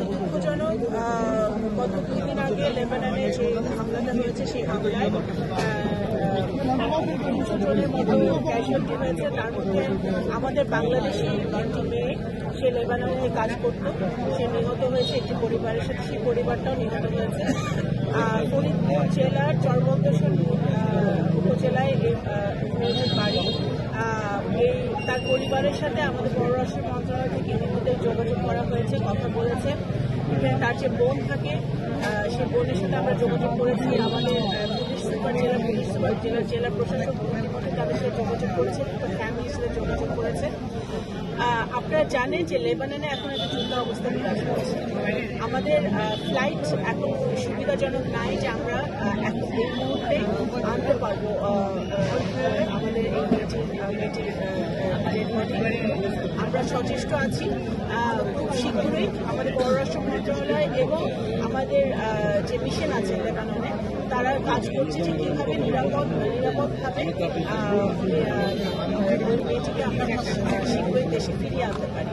দুঃখজনক গত 2 দিন আগে লেবাননে যে হামলাটা হয়েছে সেই হামলায় 300 জনের মতো ক্যাজুয়ালিটি হয়েছে। তার মধ্যে আমাদের বাংলাদেশি একটি মেয়ে, সে লেবাননে কাজ করতো, সে নিহত হয়েছে একটি পরিবারের সাথে, সেই পরিবারটাও নিহত হয়েছে। ফরিদপুর জেলার চরমদ্দশন উপজেলায় মেয়েটির বাড়ি। তার পরিবারের সাথে আমাদের পররাষ্ট্র মন্ত্রণালয় থেকে ইতিমধ্যে যোগাযোগ করা হয়েছে, কথা বলেছে। এখানে তার যে বোন থাকে, সে বোনের সাথে আমরা যোগাযোগ করেছি। আমাদের পুলিশ সুপার, জেলা প্রশাসক ইতিমধ্যে তাদের সাথে যোগাযোগ করেছে, ফ্যামিলির সাথে যোগাযোগ করেছে। আপনারা জানেন যে লেবাননে এখন একটা যুদ্ধ অবস্থা বিরাজ করছে। আমাদের ফ্লাইট এখন সুবিধাজনক নাই যে আমরা এখন এই মুহূর্তে আনতে পারবো আমাদের এই মেয়েটির। আমরা সচেষ্ট আছি। খুব শীঘ্রই আমাদের পররাষ্ট্র মন্ত্রণালয় এবং আমাদের যে মিশন আছে লেবাননে, তারা কাজ করছে যে কীভাবে নিরাপদভাবে মেয়েটিকে আমরা শীঘ্রই দেশে ফিরিয়ে আনতে পারি।